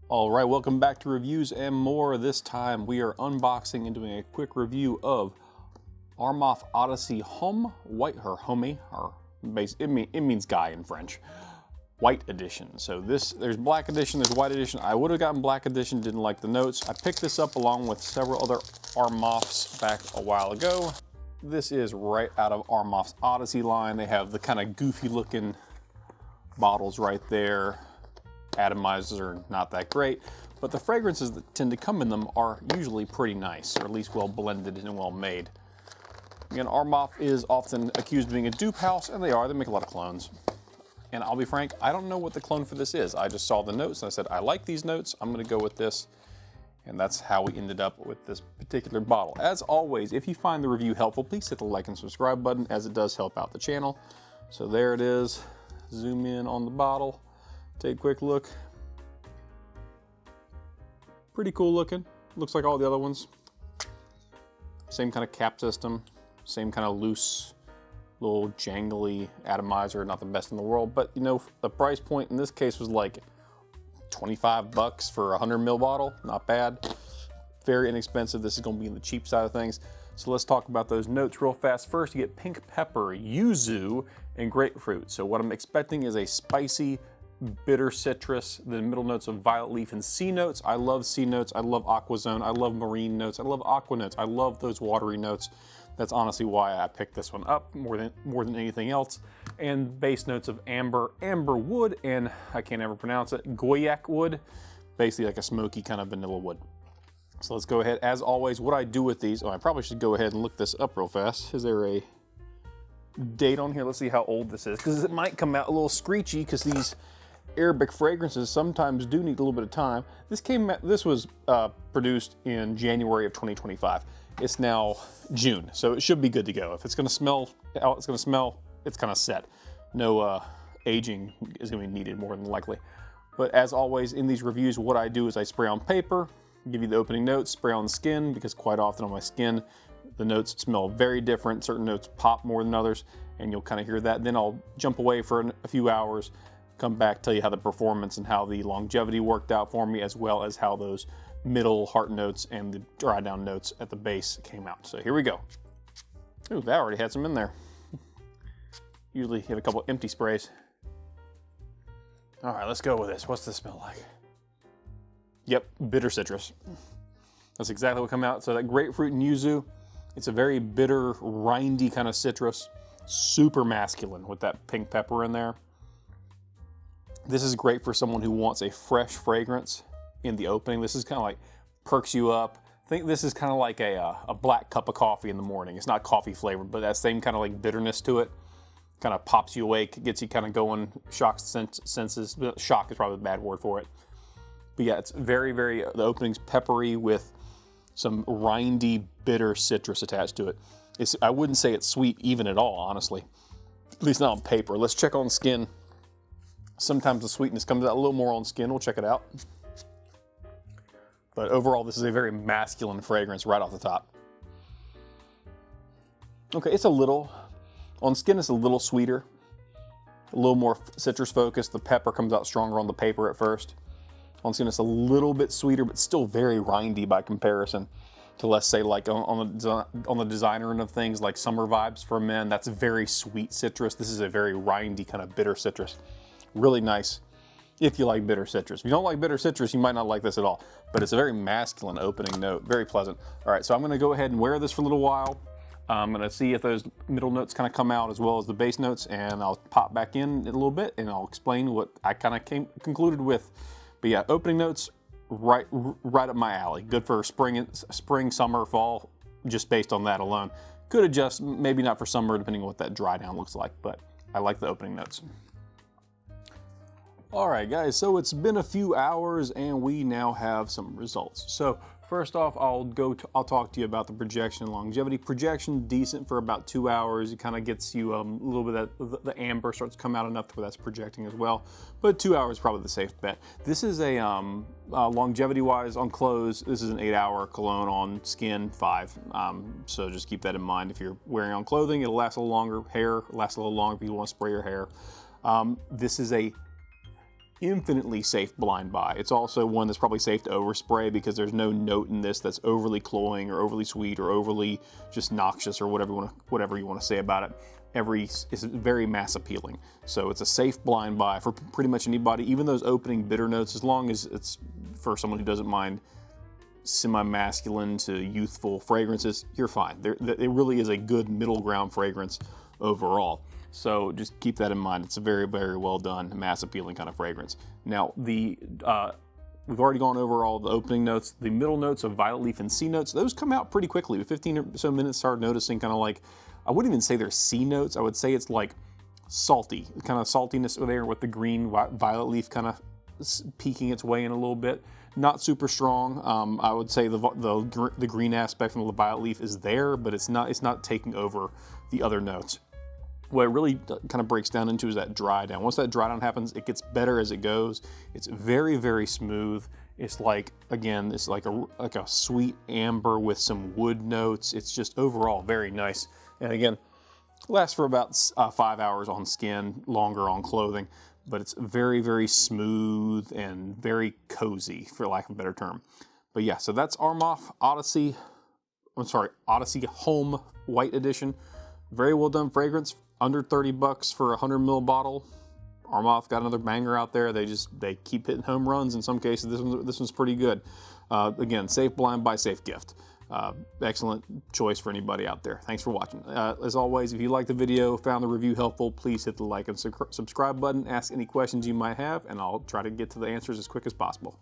All right, welcome back to Reviews and More. This time we are unboxing and doing a quick review of Armaf Odyssey Homme, Homme, it means guy in French, white edition. So there's black edition, there's white edition. I would have gotten black edition, didn't like the notes. I picked this up along with several other Armafs back a while ago. This is right out of Armaf's Odyssey line. They have the kind of goofy looking bottles right there. Atomizers are not that great, but the fragrances that tend to come in them are usually pretty nice, or at least well blended and well made. Again, Armaf is often accused of being a dupe house, and they are. They make a lot of clones. And I'll be frank, I don't know what the clone for this is. I just saw the notes and I said, I like these notes, I'm gonna go with this. And that's how we ended up with this particular bottle. As always, if you find the review helpful, please hit the like and subscribe button, as it does help out the channel. So there it is. Zoom in on the bottle. Take a quick look. Pretty cool looking. Looks like all the other ones. Same kind of cap system, same kind of loose, little jangly atomizer. Not the best in the world, but you know, the price point in this case was like 25 bucks for a 100 ml bottle. Not bad. Very inexpensive. This is going to be in the cheap side of things. So let's talk about those notes real fast. First, you get pink pepper, yuzu, and grapefruit. So what I'm expecting is a spicy, bitter citrus, the middle notes of violet leaf and sea notes. I love sea notes. I love aquazone. I love marine notes. I love aqua notes. I love those watery notes. That's honestly why I picked this one up more than anything else. And base notes of amber wood, and I can't ever pronounce it, goyak wood, basically like a smoky kind of vanilla wood. So let's go ahead. As always, what I do with these, I probably should go ahead and look this up real fast. Is there a date on here? Let's see how old this is, because it might come out a little screechy, because these Arabic fragrances sometimes do need a little bit of time. This was produced in January of 2025. It's now June, so it should be good to go. If it's gonna smell how it's gonna smell, it's kind of set. No aging is gonna be needed more than likely. But as always in these reviews, what I do is I spray on paper, give you the opening notes, spray on the skin, because quite often on my skin, the notes smell very different. Certain notes pop more than others, and you'll kind of hear that. Then I'll jump away for a few hours, come back, tell you how the performance and how the longevity worked out for me, as well as how those middle heart notes and the dry down notes at the base came out. So here we go. Ooh, that already had some in there. Usually you have a couple empty sprays. All right, let's go with this. What's this smell like? Yep, bitter citrus. That's exactly what came out. So that grapefruit and yuzu, it's a very bitter, rindy kind of citrus. Super masculine with that pink pepper in there. This is great for someone who wants a fresh fragrance in the opening. This is kind of like perks you up. I think this is kind of like a black cup of coffee in the morning. It's not coffee flavored, but that same kind of like bitterness to it. Kind of pops you awake, gets you kind of going, shocks senses. Shock is probably a bad word for it. But yeah, it's very, the opening's peppery with some rindy, bitter citrus attached to it. I wouldn't say it's sweet even at all, honestly. At least not on paper. Let's check on skin. Sometimes the sweetness comes out a little more on skin. We'll check it out. But overall, this is a very masculine fragrance right off the top. Okay, it's a little, on skin it's a little sweeter, a little more citrus focused. The pepper comes out stronger on the paper at first. On skin it's a little bit sweeter, but still very rindy by comparison to, let's say, like on the designer end of things, like Summer Vibes for Men. That's a very sweet citrus. This is a very rindy kind of bitter citrus. Really nice if you like bitter citrus. If you don't like bitter citrus, you might not like this at all, but it's a very masculine opening note, very pleasant. All right, so I'm gonna go ahead and wear this for a little while. I'm gonna see if those middle notes kind of come out as well as the base notes, and I'll pop back in a little bit and I'll explain what I kind of concluded with. But yeah, opening notes, right up my alley. Good for spring, summer, fall, just based on that alone. Could adjust, maybe not for summer, depending on what that dry down looks like, but I like the opening notes. All right, guys, so it's been a few hours and we now have some results. So first off, I'll talk to you about the projection and longevity. Projection, decent for about 2 hours. It kind of gets you a little bit of the amber starts to come out enough to where that's projecting as well. But 2 hours is probably the safe bet. This is a longevity-wise on clothes, this is an 8-hour cologne. On skin, 5. So just keep that in mind. If you're wearing on clothing, it'll last a little longer. Hair lasts a little longer if you want to spray your hair. This is a infinitely safe blind buy. It's also one that's probably safe to overspray because there's no note in this that's overly cloying or overly sweet or overly just noxious or whatever you want to say about it. It's very mass appealing. So it's a safe blind buy for pretty much anybody, even those opening bitter notes, as long as it's for someone who doesn't mind semi-masculine to youthful fragrances, you're fine. It really is a good middle ground fragrance overall. So just keep that in mind. It's a very, very well done, mass appealing kind of fragrance. Now, we've already gone over all the opening notes. The middle notes of violet leaf and C notes, those come out pretty quickly. With 15 or so minutes, start noticing kind of like, I wouldn't even say they're C notes. I would say it's like salty, kind of saltiness there with the green violet leaf kind of peeking its way in a little bit. Not super strong. I would say the green aspect from the violet leaf is there, but it's not taking over the other notes. What it really kind of breaks down into is that dry down. Once that dry down happens, it gets better as it goes. It's very, very smooth. It's like, again, it's like a sweet amber with some wood notes. It's just overall very nice. And again, lasts for about 5 hours on skin, longer on clothing, but it's very, very smooth and very cozy, for lack of a better term. But yeah, so that's Armaf Odyssey Homme White Edition. Very well done fragrance, under 30 bucks for a 100 ml bottle. Armaf got another banger out there. They keep hitting home runs in some cases. This one's pretty good. Again, safe blind buy, safe gift. Excellent choice for anybody out there. Thanks for watching. As always, if you liked the video, found the review helpful, please hit the like and subscribe button, ask any questions you might have, and I'll try to get to the answers as quick as possible.